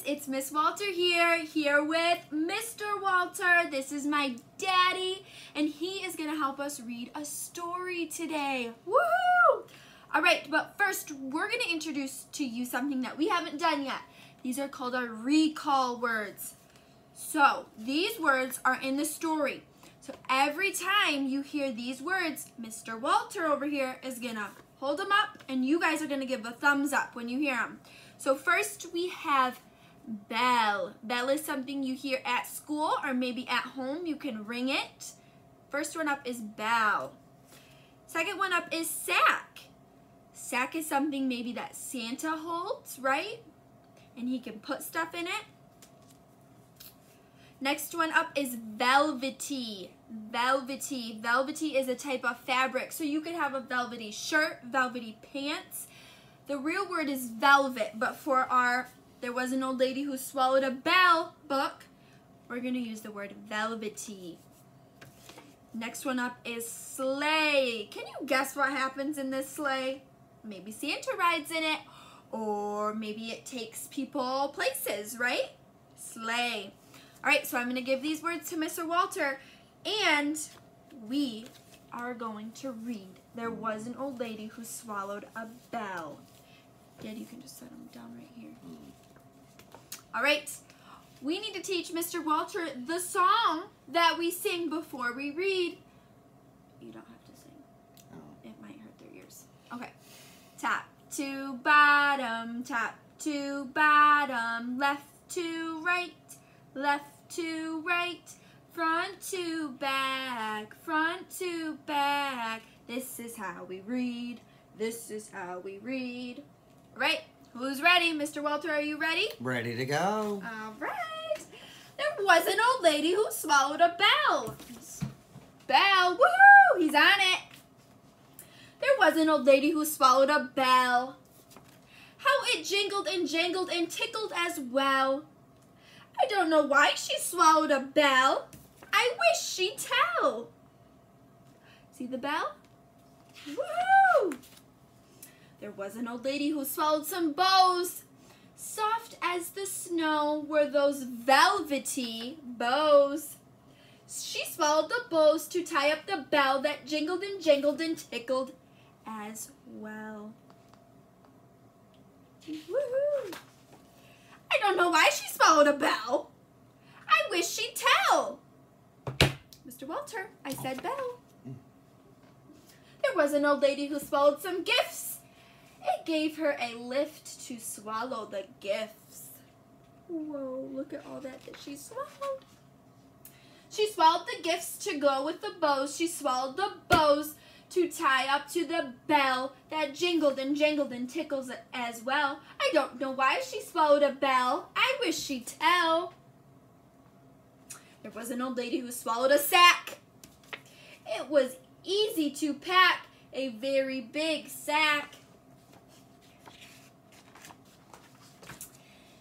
it's Miss Walter here with Mr. Walter. This is my daddy, and he is going to help us read a story today. Woohoo! All right, but first, we're going to introduce to you something that we haven't done yet. These are called our recall words. So, these words are in the story. So, every time you hear these words, Mr. Walter over here is going to hold them up, and you guys are going to give a thumbs up when you hear them. So first we have bell. Bell is something you hear at school or maybe at home. You can ring it. First one up is bell. Second one up is sack. Sack is something maybe that Santa holds, right? And he can put stuff in it. Next one up is velvety. Velvety. Velvety is a type of fabric. So you could have a velvety shirt, velvety pants. The real word is velvet, but for our There Was an Old Lady Who Swallowed a Bell book, we're going to use the word velvety. Next one up is sleigh. Can you guess what happens in this sleigh? Maybe Santa rides in it, or maybe it takes people places, right? Sleigh. All right, so I'm going to give these words to Mr. Walter, and we are going to read. There was an old lady who swallowed a bell. Dad, you can just set them down right here. All right, we need to teach Mr. Walter the song that we sing before we read. You don't have to sing. Oh. It might hurt their ears. Okay. Top to bottom, left to right, front to back, This is how we read, this is how we read. All right, who's ready? Mr. Walter, are you ready? Ready to go. All right. There was an old lady who swallowed a bell. Bell, woohoo, he's on it. There was an old lady who swallowed a bell. How it jingled and jangled and tickled as well. I don't know why she swallowed a bell. I wish she'd tell. See the bell? Woohoo! There was an old lady who swallowed some bows. Soft as the snow were those velvety bows. She swallowed the bows to tie up the bell that jingled and jangled and tickled as well. Woohoo! I don't know why she swallowed a bell. I wish she'd tell. Mr. Walter, I said bell. There was an old lady who swallowed some gifts. It gave her a lift to swallow the gifts. Whoa, look at all that she swallowed. She swallowed the gifts to go with the bows. She swallowed the bows to tie up to the bell that jingled and jangled and tickles as well. I don't know why she swallowed a bell. I wish she'd tell. There was an old lady who swallowed a sack. It was easy to pack, a very big sack.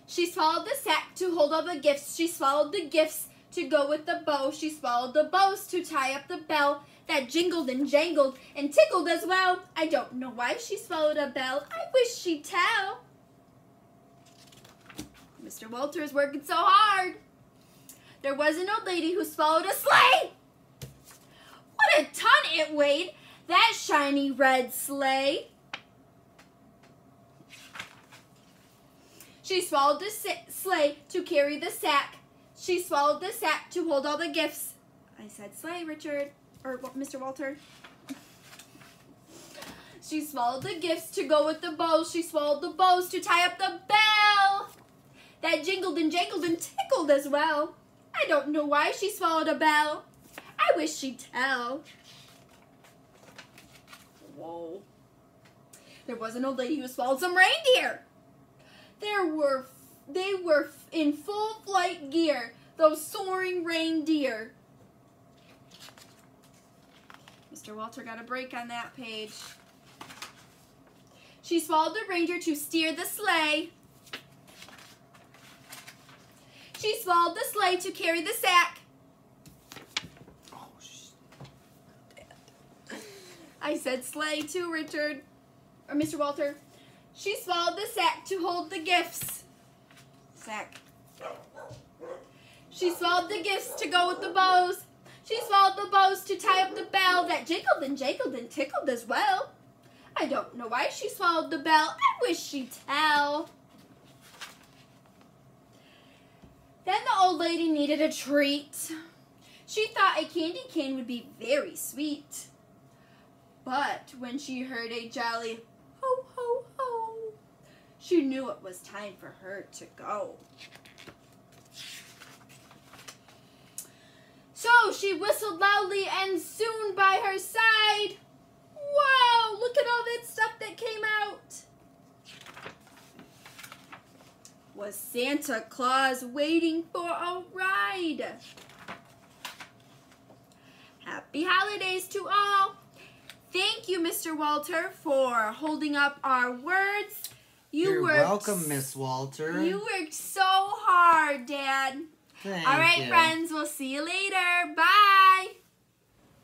She swallowed the sack to hold all the gifts. She swallowed the gifts to go with the bow. She swallowed the bows to tie up the bell that jingled and jangled and tickled as well. I don't know why she swallowed a bell. I wish she'd tell. Mr. Walter is working so hard. There was an old lady who swallowed a sleigh. What a ton it weighed, that shiny red sleigh. She swallowed the sleigh to carry the sack. She swallowed the sack to hold all the gifts. I said sleigh, Richard, or Mr. Walter. She swallowed the gifts to go with the bows. She swallowed the bows to tie up the bell that jingled and jangled and tickled as well. I don't know why she swallowed a bell. I wish she'd tell. Whoa. There was an old lady who swallowed some reindeer. They were in full flight gear, those soaring reindeer. Mr. Walter got a break on that page. She swallowed the reindeer to steer the sleigh. She swallowed the sleigh to carry the sack. I said sleigh too, Richard, or Mr. Walter. She swallowed the sack to hold the gifts. sec. She swallowed the gifts to go with the bows. She swallowed the bows to tie up the bell that jingled and tickled as well. I don't know why she swallowed the bell. I wish she'd tell. Then the old lady needed a treat. She thought a candy cane would be very sweet. But when she heard a jolly ho, ho, ho, she knew it was time for her to go. So she whistled loudly, and soon by her side, wow, look at all that stuff that came out, was Santa Claus waiting for a ride. Happy holidays to all. Thank you, Mr. Walter, for holding up our words. You're welcome, Miss Walter. You worked so hard, Dad. Thank all right, you. friends, we'll see you later. Bye.